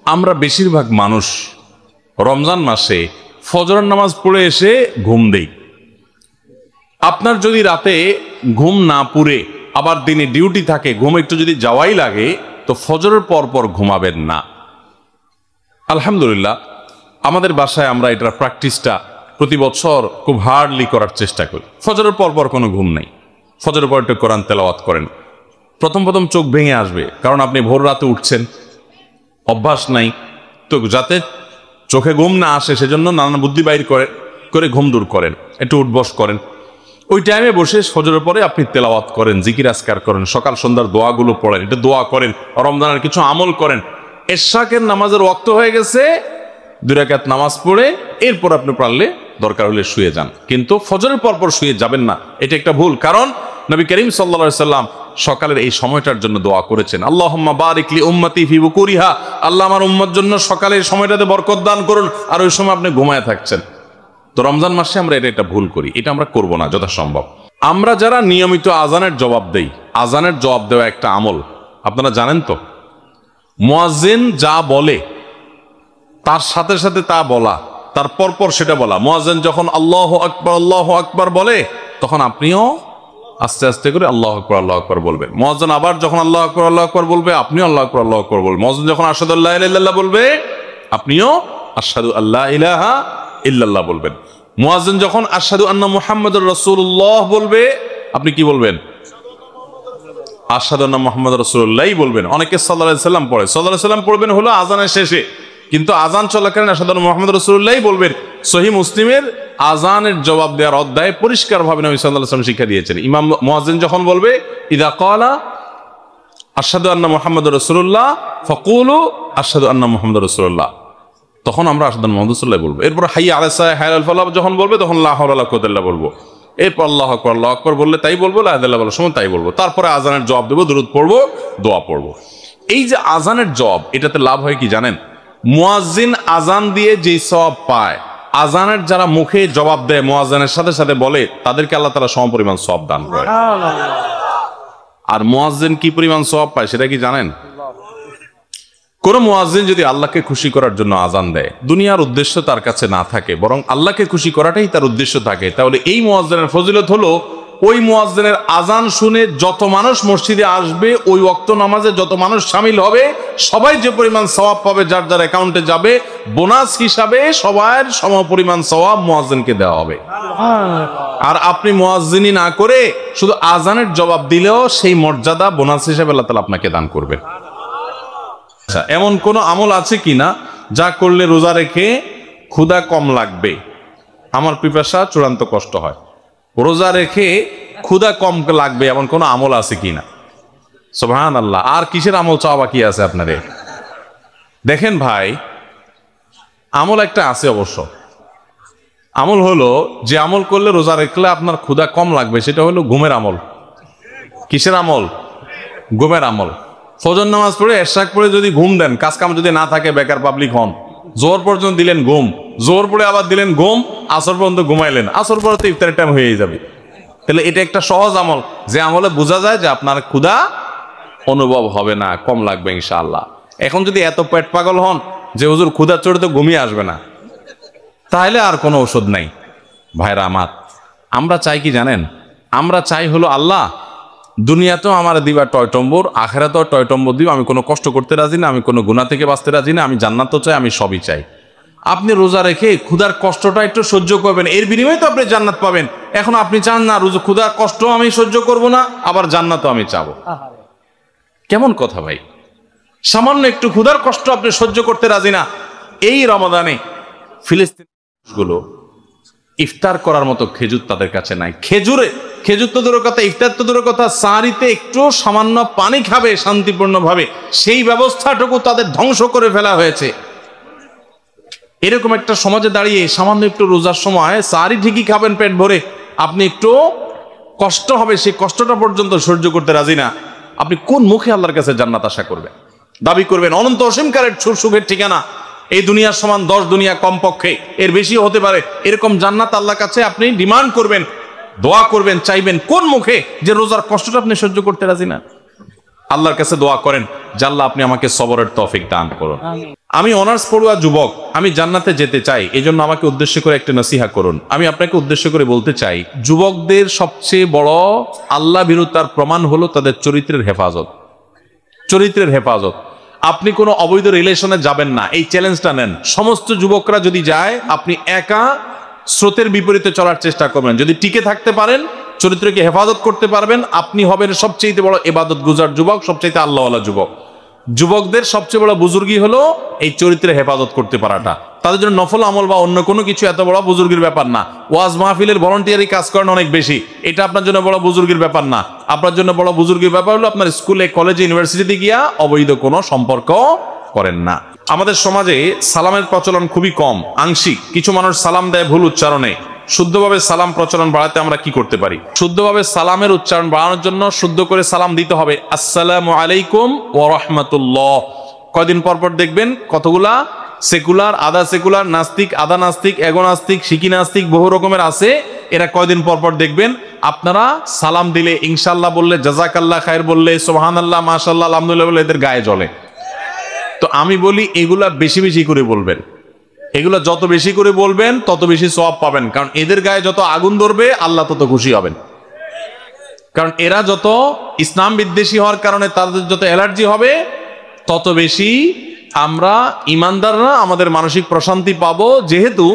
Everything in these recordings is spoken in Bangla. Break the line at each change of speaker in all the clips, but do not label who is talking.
আমরা বেশিরভাগ মানুষ রমজান মাসে ফজরের নামাজ পড়ে এসে ঘুম দেই। আপনার যদি রাতে ঘুম না পুরে আবার দিনে ডিউটি থাকে, ঘুম একটু যদি যাওয়াই লাগে, তো ফজরের পর পর ঘুমাবেন না। আলহামদুলিল্লাহ, আমাদের বাসায় আমরা এটার প্র্যাকটিসটা প্রতি বছর খুব হার্ডলি করার চেষ্টা করি। ফজরের পর পর কোনো ঘুম নেই, ফজরের পর একটু কোরআন তেলাওয়াত করেন। প্রথম প্রথম চোখ ভেঙে আসবে, কারণ আপনি ভোর রাতে উঠছেন, অভ্যাস নাই, তো যাতে চোখে ঘুম না আসে সেজন্য নানান বুদ্ধি বাইর করে ঘুম দূর করেন, একটু উঠবস করেন। ওই টাইমে বসে ফজরের পরে আপনি তেলাওয়াত করেন, জিকির আজকার করেন, সকাল সন্ধ্যার দোয়াগুলো পড়েন, এটা দোয়া করেন, রমজানের কিছু আমল করেন। এশাকের নামাজের ওয়াক্ত হয়ে গেছে, 2 রাকাত নামাজ পড়ে এরপর আপনি পারলে দরকার হলে শুয়ে যান, কিন্তু ফজরের পর পর শুয়ে যাবেন না। এটা একটা ভুল, কারণ নবী করিম সাল্লাল্লাহু আলাইহি সাল্লাম সকালের এই সময়টার জন্য দোয়া করেছেন, আল্লাহুম্মা বারিক লি উম্মতি ফি বুকুরিহা, আল্লাহ আমার উম্মত জন্য সকালের সময়টাতে বরকত দান করুন। আর ওই সময় আপনি ঘুমায় থাকছেন। তো রমজান মাসে আমরা এটা ভুল করি, এটা আমরা করব না যথাসম্ভব। আমরা যারা নিয়মিত আজানের জবাব দেই, আজানের জবাব দেওয়া একটা আমল, আপনারা জানেন তো, মুয়াজ্জিন যা বলে তার সাথে সাথে তা বলা, তার পরপর সেটা বলা। মুয়াজ্জিন যখন আল্লাহু আকবার বলে, তখন আপনিও আস্তে আস্তে করে আল্লাহু আকবার বলবেন। মুয়াজ্জিন আবার যখন আল্লাহু আকবার বলবে, আপনিও আল্লাহু আকবার বলবেন। মুয়াজ্জিন যখন আশহাদু আল্লা ইলাহা ইল্লাল্লাহ বলবে, আপনিও আশহাদু আল্লা ইলাহা ইল্লাল্লাহ বলবেন। মুয়াজ্জিন যখন আশহাদু আন্না মুহাম্মাদুর রাসূলুল্লাহ বলবে, আপনি কি বলবেন? আশহাদু আন্না মুহাম্মাদুর রাসূলুল্লাহই বলবেন। অনেকে সাল্লাল্লাহু আলাইহি সাল্লাম পড়ে, সাল্লাল্লাহু আলাইহি সাল্লাম পড়বেন হলো আজানের শেষে, কিন্তু আজান চলাকালীন আশহাদু আন্না মুহাম্মাদুর রাসূলুল্লাহই বলবেন। সহিহ মুসলিমের আজানের জবাব দেওয়ার অধ্যায়ে পরিষ্কারভাবে নবী সাল্লাল্লাহু আলাইহি ওয়াসাল্লাম শিক্ষা দিয়েছেন। ইমাম মুয়াজ্জিন যখন বলবে ইযা ক্বালা আশহাদু আন্না মুহাম্মাদুর রাসূলুল্লাহ ফাকুলু আশহাদু আন্না মুহাম্মাদুর রাসূলুল্লাহ, তখন আমরা আশহাদু আন্না মুহাম্মাদুর রাসূলুল্লাহ বলবো। এরপর হাইয়া আলাস সালাহ হাইয়া আল ফালাহ যখন বলবে, তখন লা হাওলা ওয়ালা কুওয়াতা ইল্লা বিল্লাহ বলবো। এরপর আল্লাহু আকবার বললে তাই বলবো, লা ইলাহা ইল্লাল্লাহ বলার সময় তাই বলবো। তারপরে আজানের জবাব দেবো, দুরূদ পড়বো, দোয়া পড়বো। এই যে আজানের জবাব, এটাতে লাভ হয় কি জানেন? মুয়াজ্জিন আজান দিয়ে যেই সওয়াব পায়, আজানের যারা মুখে জবাব দেয়, মুয়াজ্জিনের সাথে সাথে বলে, তাদেরকে আল্লাহ তাআলা সমপরিমাণ সওয়াব দান করে। আর মুয়াজ্জিন কি পরিমাণ সওয়াব পায় সেটা কি জানেন? কোন মুয়াজ্জিন যদি আল্লাহকে খুশি করার জন্য আজান দেয়, দুনিয়ার উদ্দেশ্য তার কাছে না থাকে, বরং আল্লাহকে খুশি করাটাই তার উদ্দেশ্য থাকে, তাহলে এই মুয়াজ্জিনের ফজিলত হলো, ওই মুয়াজ্জিনের আজান শুনে যত মানুষ মসজিদে আসবে, ওই ওয়াক্ত নামাজে যত মানুষ শামিল হবে, সবাই যে পরিমাণ সওয়াব পাবে, যার যার অ্যাকাউন্টে যাবে, বোনাস হিসাবে সবার সমপরিমাণ সওয়াব মুয়াজ্জিনকে দেওয়া হবে। আর আপনি মুয়াজ্জিনি না করে শুধু আজানের জবাব দিলেও সেই মর্যাদা বোনাস হিসাবে আল্লাহ তাআলা আপনাকে দান করবেন। আচ্ছা, এমন কোন আমল আছে কিনা যা করলে রোজা রেখে ক্ষুধা কম লাগবে, আমার পিপাসা চূড়ান্ত কষ্ট হয়, রোজা রেখে ক্ষুধা কম লাগবে, এমন কোন আমল আছে কিনা? সুবহানাল্লাহ। আর কিসের আমল চাওয়া বাকি আছে আপনাদের? দেখেন ভাই, আমল একটা আছে অবশ্য। আমল হলো, যে আমল করলে রোজা রাখলে আপনার ক্ষুধা কম লাগবে, সেটা হলো ঘুমের আমল। কিসের আমল? ঘুমের আমল। ফজর নামাজ পড়ে এশাক পড়ে যদি ঘুম দেন, কাজ কাম যদি না থাকে, বেকার পাবলিক হন, জোহর পর্যন্ত দিলেন ঘুম, জোহর পড়ে আবার দিলেন ঘুম, আসর পর্যন্ত ঘুমাইলেন, আসর পরে তো ইফতারের টাইম হয়ে যাবে। তাহলে এটা একটা সহজ আমল, যে আমলে বোঝা যায় যে আপনার ক্ষুধা অনুভব হবে না, কম লাগবে ইনশাআল্লাহ। এখন যদি এত পেট পাগল হন যে হুজুর ক্ষুধা চড়ে তো ঘুমিয়ে আসবে না, তাহলে আর কোনো ওষুধ নাই। ভাইরা আমার, আমরা চাই কি জানেন? আমরা চাই হলো, আল্লাহ দুনিয়াতেও আমার দিবা টয়টম্বর, আখেরাতেও টয়টম্বর দিব। আমি কোনো কষ্ট করতে রাজি না, আমি কোনো গুনাহ থেকে বাঁচতে রাজি না, আমি জান্নাতও চাই, আমি সবই চাই। আপনি রোজা রেখে ক্ষুধার কষ্টটা একটু সহ্য করবেন, এর বিনিময়ে তো আপনি জান্নাত পাবেন। এখন আপনি চান না ক্ষুধার কষ্ট আমি সহ্য করব না, আবার জান্নাতও আমি চাবো। কেমন কথা ভাই? সামান্য একটু ক্ষুধার কষ্ট আপনি সহ্য করতে রাজি না। এই রমাদানে ফিলিস্তিনগুলো ইফতার করার মতো খেজুর তাদের কাছে নাই। খেজুর তো দূরের কথা, ইফতার তো দূরের কথা, সারিতে একটু সামান্য পানি খাবে শান্তিপূর্ণ ভাবে, সেই ব্যবস্থাটুকু তাদের ধ্বংস করে ফেলা হয়েছে। এরকম একটা সমাজে দাঁড়িয়ে সামান্য একটু রোজার সময় সারি ঠিকই খাবেন পেট ভরে, আপনি একটু কষ্ট হবে, সেই কষ্টটা পর্যন্ত সহ্য করতে রাজি না, আপনি কোন মুখে আল্লাহর কাছে জান্নাত আশা করবেন, দাবি করবেন? অনন্ত অসীমকারের সুখের ঠিকানা এই দুনিয়ার সমান 10 দুনিয়া কমপক্ষে, এর বেশি হতে পারে, এরকম জান্নাত আল্লাহর কাছে আপনি ডিমান্ড করবেন, দোয়া করবেন, চাইবেন কোন মুখে, যে রোজার কষ্টটা আপনি সহ্য করতে রাজি না? আল্লাহর কাছে দোয়া করেন, জাল্লাহ আপনি আমাকে সবরের তৌফিক দান করুন। আমি অনার্স পড়ুয়া যুবক, আমি জান্নাতে যেতে চাই, এজন্য আমাকে উদ্দেশ্য করে একটা নসিহা করুন। আমি আপনাকে উদ্দেশ্য করে বলতে চাই, যুবকদের সবচেয়ে বড় আল্লাহ ভীরুতার প্রমাণ হলো তাদের চরিত্রের হেফাজত। চরিত্রের হেফাজত। আপনি কোনো অবৈধ রিলেশনে যাবেন না, এই চ্যালেঞ্জটা নেন। সমস্ত যুবকরা যদি যায়, আপনি একা স্রোতের বিপরীতে চলার চেষ্টা করবেন। যদি টিকে থাকতে পারেন, চরিত্রকে হেফাজত করতে পারবেন, আপনি হবেন সবচেয়ে বড় ইবাদত গুজার যুবক, সবচেয়ে আল্লাহওয়ালা যুবক। যুবকদের সবচেয়ে বড় বুজুর্গি হলো এই চরিত্রের হেফাজত করতে পারাটা। তাদের জন্য নফল আমল বা অন্য কোনো কিছু এত বড় বুজুর্গের ব্যাপার না। ওয়াজ মাহফিলের ভলান্টিয়ারি কাজ করেন অনেক বেশি, এটা আপনার জন্য বড় বুজুর্গের ব্যাপার না। আপনার জন্য বড় বুজুর্গের ব্যাপার হলো আপনার স্কুলে, কলেজে, ইউনিভার্সিটিতে গিয়া অবৈধ কোনো সম্পর্ক করেন না। আমাদের সমাজে সালামের প্রচলন খুবই কম, আংশিক। কিছু মানুষ সালাম দেয় ভুল উচ্চারণে। শুদ্ধভাবে সালাম প্রচলন বাড়াতে আমরা কি করতে পারি? শুদ্ধভাবে সালামের উচ্চারণ বাড়ানোর জন্য শুদ্ধ করে সালাম দিতে হবে, আসসালামু আলাইকুম ওয়া রাহমাতুল্লাহ। কয়দিন পর পর দেখবেন কতগুলা সেকুলার, আধা সেকুলার, নাস্তিক, আধা নাস্তিক, এগোনাস্তিক, শিকি নাস্তিক, বহু রকমের আছে। এরা কয়দিন পর পর দেখবেন আপনারা সালাম দিলে, ইনশাআল্লাহ বললে, জাযাকাল্লাহ খায়ের বললে, সুবহানাল্লাহ, মাশাআল্লাহ, আলহামদুলিল্লাহ বললে এদের গায়ে জ্বলে। তো আমি বলি এগুলা বেশি বেশি করে বলবেন। এগুলো যত বেশি করে বলবেন তত বেশি সওয়াব পাবেন, কারণ এদের গায়ে যত আগুন ধরবে আল্লাহ তত খুশি হবেন। কারণ এরা যত ইসলাম বিদ্বেষী হওয়ার কারণে তাদের যত অ্যালার্জি হবে, তত বেশি আমরা ইমানদাররা আমাদের মানসিক প্রশান্তি পাবো, যেহেতু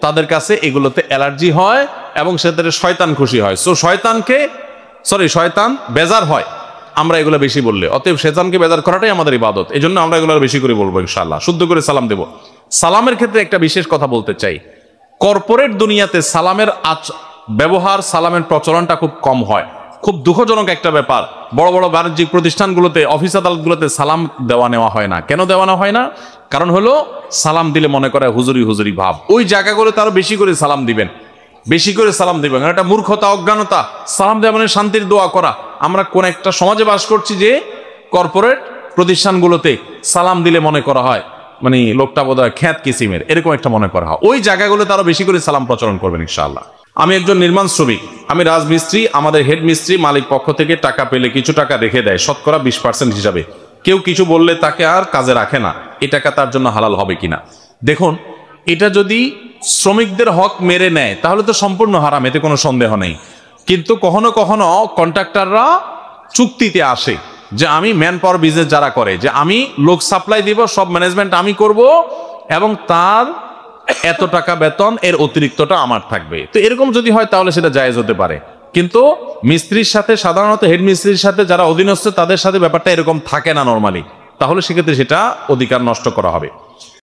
তাদের কাছে এগুলোতে অ্যালার্জি হয় এবং সেটাতে শয়তান খুশি হয়। সো শয়তান বেজার হয় আমরা এগুলো বেশি বললে। অতএব শয়তানকে বেজার করাটাই আমাদের ইবাদত। এই জন্য আমরা এগুলো বেশি করে বলবো ইনশাআল্লাহ। শুদ্ধ করে সালাম দেব। সালামের ক্ষেত্রে একটা বিশেষ কথা বলতে চাই। কর্পোরেট দুনিয়াতে সালামের ব্যবহার, সালামের প্রচলনটা খুব কম হয়। খুব দুঃখজনক একটা ব্যাপার। বড় বড় বাণিজ্যিক প্রতিষ্ঠানগুলোতে, অফিস আদালতগুলোতে সালাম দেওয়া নেওয়া হয় না। কেন দেওয়া হয় না? কারণ হলো সালাম দিলে মনে করে হুজুরি হুজুরি ভাব। ওই জায়গাগুলোতে আরো বেশি করে সালাম দিবেন, বেশি করে সালাম দিবেন। এটা মূর্খতা, অজ্ঞানতা। সালাম দেওয়া মানে শান্তির দোয়া করা। আমরা কোন একটা সমাজে বাস করছি যে কর্পোরেট প্রতিষ্ঠানগুলোতে সালাম দিলে মনে করা হয় মানে লোকটা বোধহয় খ্যাত কিসিমের, এরকম একটা মনে করা হয়। ওই জায়গাগুলোতে আরো বেশি করে সালাম প্রচলন করবেন ইনশাআল্লাহ। আমি একজন নির্মাণ শ্রমিক, আমি রাজমিস্ত্রি। আমাদের হেড মিস্ত্রি মালিক পক্ষ থেকে টাকা পেলে কিছু টাকা রেখে দেয়, শতকরা 20% হিসাবে। কেউ কিছু বললে তাকে আর কাজে রাখে না। এই টাকা তার জন্য হালাল হবে কিনা? দেখুন, এটা যদি শ্রমিকদের হক মেরে নেয় তাহলে তো সম্পূর্ণ হারাম, এতে কোনো সন্দেহ নেই। কিন্তু কখনো কখনো কন্ট্রাক্টররা চুক্তিতে আসে যে আমি ম্যান পাওয়ার বিজনেস যারা করে, যে আমি লোক সাপ্লাই দিব, সব ম্যানেজমেন্ট আমি করব এবং তার এত টাকা বেতন, এর অতিরিক্তটা আমার থাকবে। তো এরকম যদি হয় তাহলে সেটা জায়েজ হতে পারে। কিন্তু মিস্ত্রির সাথে, সাধারণত হেড মিস্ত্রির সাথে যারা অধীনস্থ তাদের সাথে ব্যাপারটা এরকম থাকে না নরমালি। তাহলে সেক্ষেত্রে সেটা অধিকার নষ্ট করা হবে।